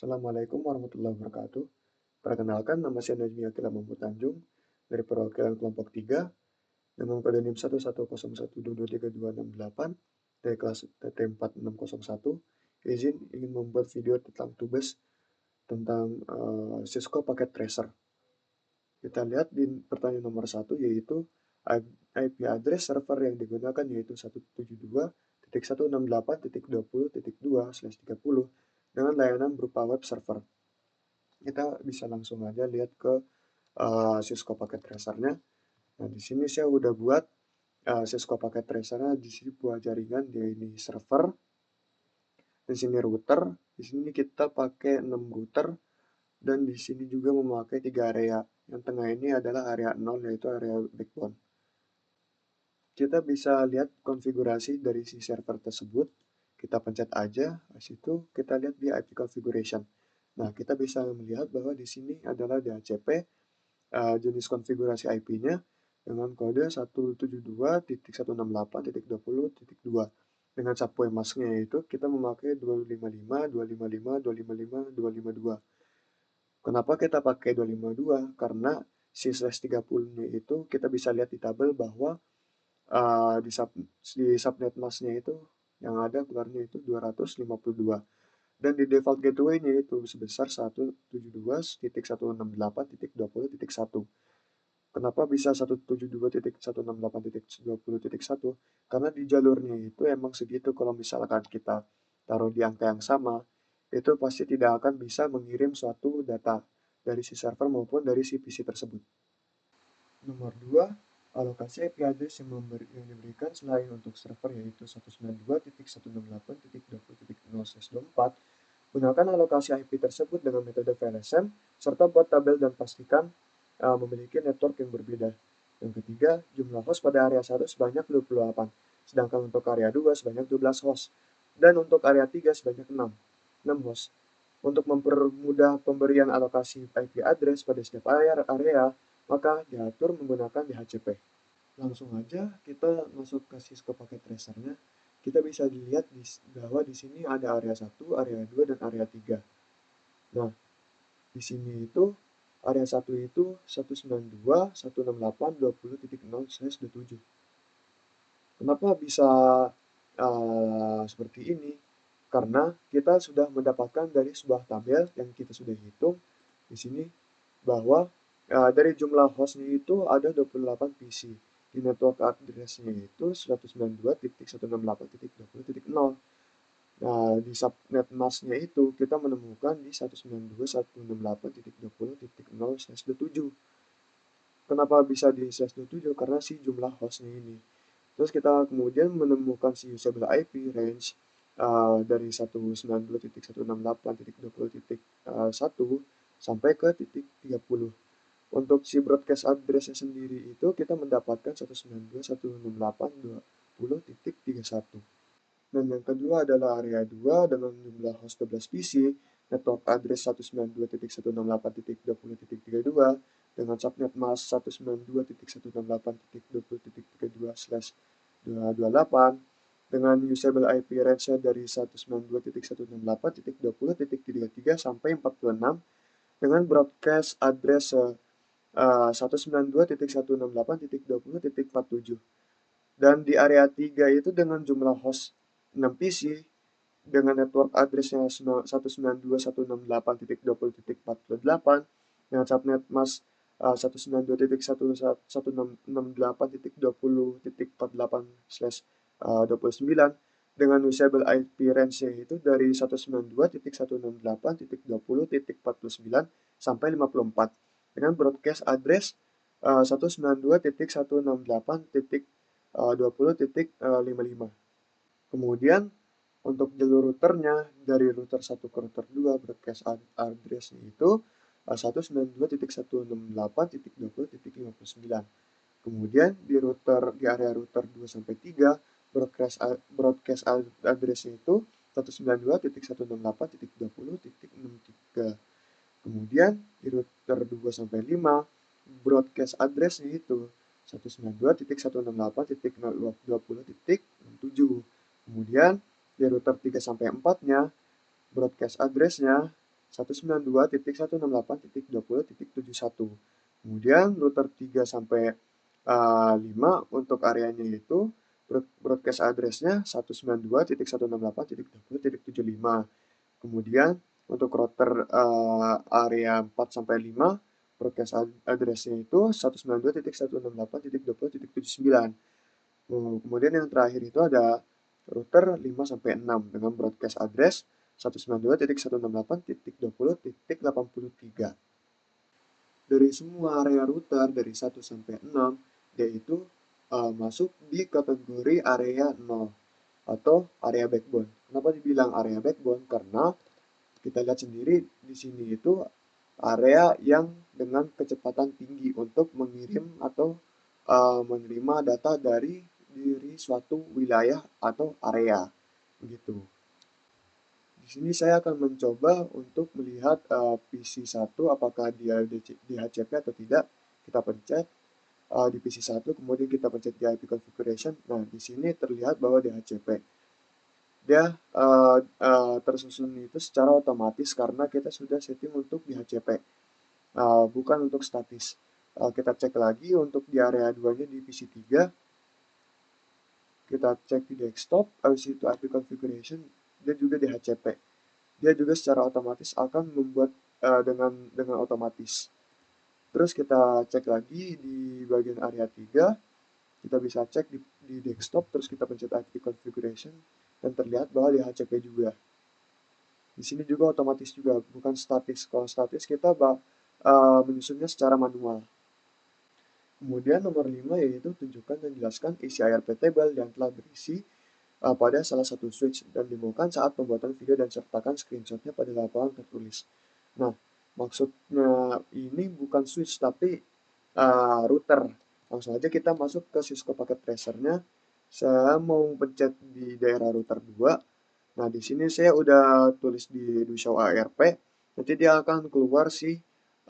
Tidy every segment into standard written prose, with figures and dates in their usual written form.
Assalamualaikum warahmatullahi wabarakatuh. Perkenalkan, nama saya Najmi Akila Mahmud Tanjung dari perwakilan kelompok 3 dengan kode NIM 11012232268 dari kelas TT4601. Izin ingin membuat video tentang tugas tentang Cisco Packet Tracer. Kita lihat di pertanyaan nomor 1 yaitu IP address server yang digunakan yaitu 172.168.20.2/30 dengan layanan berupa web server. Kita bisa langsung aja lihat ke Cisco Packet Tracer-nya. Nah, di sini saya udah buat Cisco Packet Tracer-nya. Di sini buat jaringan, dia ini server, di sini router, di sini kita pakai 6 router, dan di sini juga memakai 3 area. Yang tengah ini adalah area 0, yaitu area backbone. Kita bisa lihat konfigurasi dari si server tersebut. Kita pencet aja, habis itu kita lihat di IP configuration. Nah, kita bisa melihat bahwa di sini adalah DHCP, jenis konfigurasi IP-nya dengan kode 172.168.20.2. Dengan subway mask-nya yaitu kita memakai 255, 255, 255, 252. Kenapa kita pakai 252? Karena si slash 30-nya itu kita bisa lihat di tabel bahwa di subnet mask-nya itu yang ada keluarnya itu 252. Dan di default gateway-nya itu sebesar 172.168.20.1. Kenapa bisa 172.168.20.1? Karena di jalurnya itu emang segitu. Kalau misalkan kita taruh di angka yang sama, itu pasti tidak akan bisa mengirim suatu data dari si server maupun dari si PC tersebut. Nomor 2, alokasi IP address yang diberikan selain untuk server yaitu 192.168.20.0/24. Gunakan alokasi IP tersebut dengan metode VLSM, serta buat tabel dan pastikan memiliki network yang berbeda. Yang ketiga, jumlah host pada area 1 sebanyak 28, sedangkan untuk area 2 sebanyak 12 host, dan untuk area 3 sebanyak 6 host. Untuk mempermudah pemberian alokasi IP address pada setiap area, maka diatur menggunakan DHCP. Langsung aja kita masuk ke Cisco Packet Tracer-nya. Kita bisa dilihat bahwa di sini ada area 1, area 2, dan area 3. Nah, di sini itu area 1 itu 192.168.20.0/27. Kenapa bisa seperti ini? Karena kita sudah mendapatkan dari sebuah tabel yang kita sudah hitung di sini bahwa dari jumlah hostnya itu ada 28 PC. Di network address-nya itu 192.168.20.0. Nah, di subnet mask-nya itu kita menemukan di 192.168.20.0/27. Kenapa bisa di /27? Karena si jumlah hostnya ini. Terus kita kemudian menemukan si usable IP range dari 192.168.20.1 sampai ke titik 30. Untuk si broadcast address-nya sendiri itu kita mendapatkan 192.168.20.31. Dan yang kedua adalah area 2 dengan jumlah host 12 PC, network address 192.168.20.32 dengan subnet mask 192.168.20.32/228 dengan usable IP range dari 192.168.20.33 sampai 46 dengan broadcast address 192.168.20.47. Dan di area 3 itu dengan jumlah host 6 PC dengan network address-nya 192.168.20.48 dengan subnet mask 192.168.20.48/29 dengan usable IP range-nya itu dari 192.168.20.49 sampai 54 dengan broadcast address 192.168.20.55. Kemudian untuk jalur routernya dari router 1 ke router 2 broadcast address-nya itu 192.168.20.59. Kemudian di area router 2 sampai 3 broadcast address-nya itu 192.168.20.63. Kemudian di router 2 sampai 5 broadcast address-nya itu 192.168.020.67. Kemudian di router 3 sampai 4-nya broadcast address-nya 192.168.20.71. Kemudian router 3 sampai 5 untuk areanya itu broadcast address-nya 192.168.20.75. Kemudian untuk router area 4 sampai 5 broadcast address-nya itu 192.168.20.79. Kemudian yang terakhir itu ada router 5 sampai 6 dengan broadcast address 192.168.20.83. Dari semua area router dari 1 sampai 6, dia itu masuk di kategori area 0 atau area backbone. Kenapa dibilang area backbone? Karena kita lihat sendiri di sini itu area yang dengan kecepatan tinggi untuk mengirim atau menerima data dari suatu wilayah atau area begitu. Di sini saya akan mencoba untuk melihat PC1 apakah dia DHCP atau tidak. Kita pencet di PC1, kemudian kita pencet di IP configuration. Nah, di sini terlihat bahwa DHCP. Dia tersusun itu secara otomatis karena kita sudah setting untuk DHCP, bukan untuk statis. Kita cek lagi untuk di area 2-nya di PC3. Kita cek di desktop, habis itu IP configuration, dia juga DHCP. Dia juga secara otomatis akan membuat dengan otomatis. Terus kita cek lagi di bagian area 3, kita bisa cek di desktop, terus kita pencet IP configuration, dan terlihat bahwa DHCP juga. Di sini juga otomatis juga, bukan statis. Kalau statis kita menyusunnya secara manual. Kemudian nomor 5 yaitu tunjukkan dan jelaskan isi ARP table yang telah berisi pada salah satu switch dan dimaukan saat pembuatan video dan sertakan screenshotnya pada laporan tertulis. Nah, maksudnya ini bukan switch tapi router. Langsung aja kita masuk ke Cisco Packet Tracer-nya. Saya mau pencet di daerah router 2. Nah, di sini saya udah tulis di do show ARP. Nanti dia akan keluar si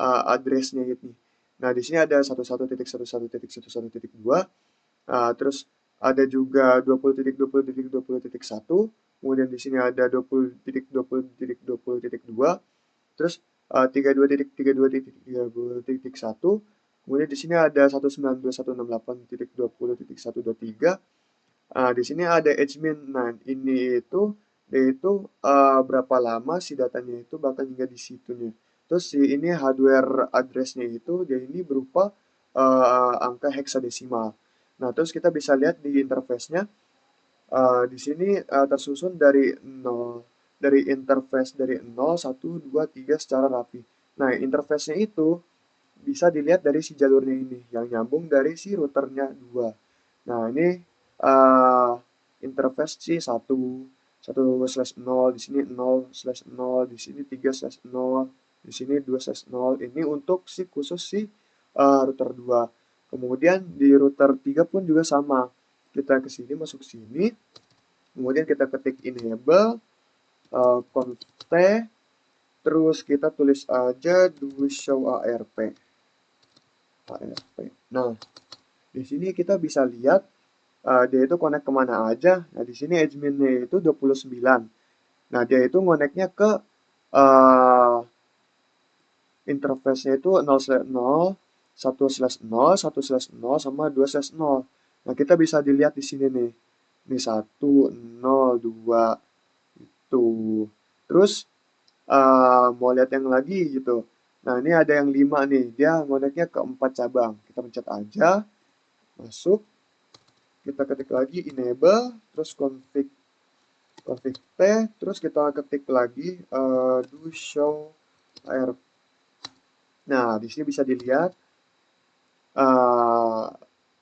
address-nya ini. Nah, di sini ada 11.11.11.2. Terus ada juga 20.20.20.1. Kemudian di sini ada 20.20.20.2. Terus 32.32.30.1. Kemudian di sini ada 192.168.20.123. Di sini ada admin. Nah, ini itu yaitu berapa lama si datanya itu bakal hingga di situnya. Terus ini hardware address-nya itu dia ini berupa angka heksadesimal. Nah, terus kita bisa lihat di interface-nya di sini tersusun dari 0 dari interface dari 0, 1, 2, 3 secara rapi. Nah, interface-nya itu bisa dilihat dari si jalurnya ini yang nyambung dari si routernya 2. Nah, ini interface si 1/0, di sini 0/0, di sini 3/0, di sini 2/0. Ini untuk si khusus si router 2. Kemudian di router 3 pun juga sama. Kita ke sini, masuk sini. Kemudian kita ketik enable conft, terus kita tulis aja do show ARP. Nah, di sini kita bisa lihat dia itu connect kemana aja. Nah, di sini adminnya itu 29. Nah, dia itu connectnya ke interface-nya itu 0/0, 1/0, 1/0, sama 2/0. Nah, kita bisa dilihat di sini nih. Ini 1, 0, 2, itu. Terus mau lihat yang lagi gitu. Nah, ini ada yang 5 nih. Dia connectnya ke 4 cabang. Kita pencet aja, masuk. Kita ketik lagi enable, terus config T, terus kita ketik lagi do show ARP. Nah, di sini bisa dilihat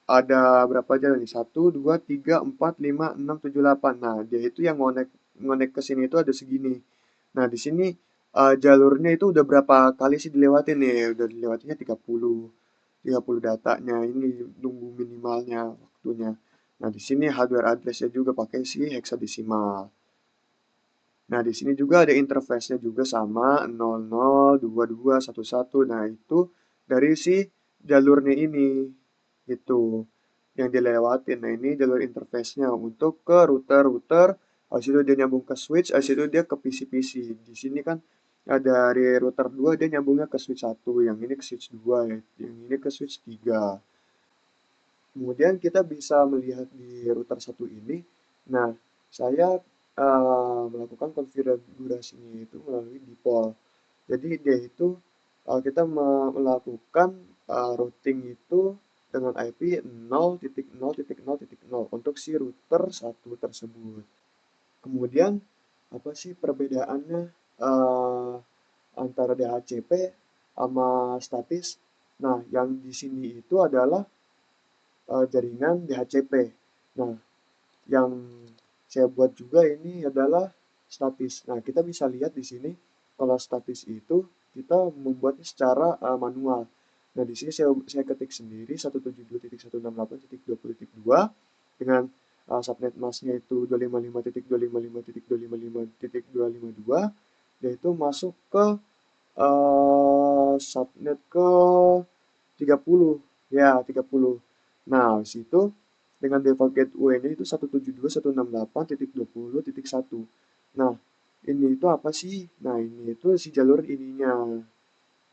ada berapa aja nih? 1, 2, 3, 4, 5, 6, 7, 8. Nah, dia itu yang ngonek ke sini itu ada segini. Nah, di sini jalurnya itu udah berapa kali sih dilewatin nih? Udah dilewatinya 30 datanya. Ini nunggu minimalnya waktunya. Nah, di sini hardware address-nya juga pakai si heksadesimal. Nah, di sini juga ada interface-nya juga sama 00, 22, 11. Nah, itu dari si jalurnya ini gitu yang dilewatin. Nah, ini jalur interface-nya untuk ke router-router, habis itu dia nyambung ke switch, habis itu dia ke PC-PC. Di sini kan dari router 2 dia nyambungnya ke switch 1, yang ini ke switch 2 ya, yang ini ke switch 3. Kemudian kita bisa melihat di router satu ini. Nah, saya melakukan konfigurasinya itu melalui dpol. Jadi dia itu kita melakukan routing itu dengan IP 0.0.0.0 untuk si router satu tersebut. Kemudian apa sih perbedaannya antara DHCP sama statis? Nah, yang di sini itu adalah jaringan DHCP. Nah, yang saya buat juga ini adalah statis. Nah, kita bisa lihat di sini kalau statis itu kita membuatnya secara manual. Nah, di sini saya ketik sendiri 172.168.20.2 dengan subnet masknya itu 255.255.255.252, yaitu masuk ke subnet ke 30, ya 30. Nah, habis itu dengan default gateway-nya itu 172.168.20.1. Nah, ini itu apa sih? Nah, ini itu si jalur ininya.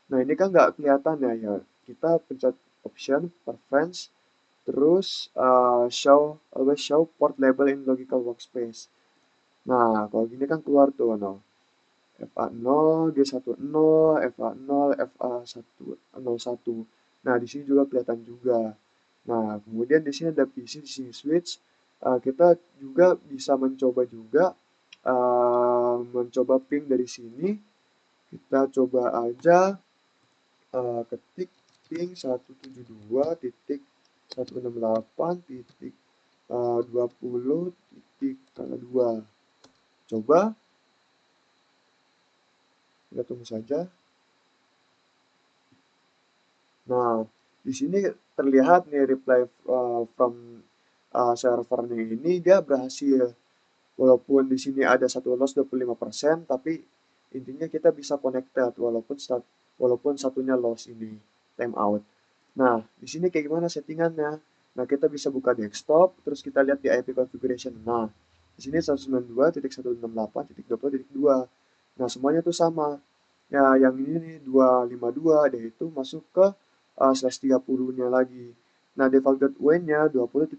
Nah, ini kan nggak kelihatan ya, ya. Kita pencet option, preference, terus always show port label in logical workspace. Nah, kalau gini kan keluar tuh, no. FA0, G10, FA0, FA101. Nah, di sini juga kelihatan juga. Nah, kemudian di sini ada PC, di sini switch. Kita juga bisa mencoba juga mencoba ping dari sini. Kita coba aja ketik ping 172.168.20.2. Coba kita tunggu saja. Nah, di sini terlihat nih reply from servernya ini dia berhasil. Walaupun di sini ada satu loss 25%, tapi intinya kita bisa connected walaupun satunya loss ini time out. Nah, di sini kayak gimana settingannya? Nah, kita bisa buka desktop, terus kita lihat di IP configuration. Nah, di sini 192.168.20.2. Nah, semuanya tuh sama. Ya, yang ini nih 252, dia itu masuk ke slash 30-nya lagi. Nah, default gateway-nya 20.1.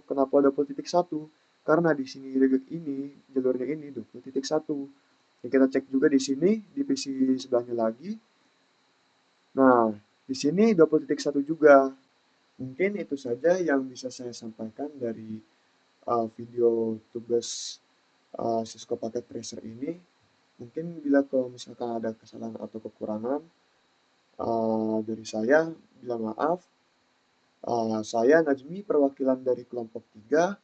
Kenapa 20.1? Karena di sini ini jalurnya ini 20.1. Yang kita cek juga di sini di PC sebelahnya lagi. Nah, di sini 20.1 juga. Mungkin itu saja yang bisa saya sampaikan dari video tugas Cisco Packet Tracer ini. Mungkin bila kalau misalkan ada kesalahan atau kekurangan dari saya, bila maaf. Saya Najmi, perwakilan dari kelompok 3,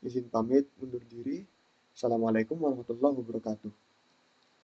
izin pamit undur diri. Assalamualaikum warahmatullahi wabarakatuh.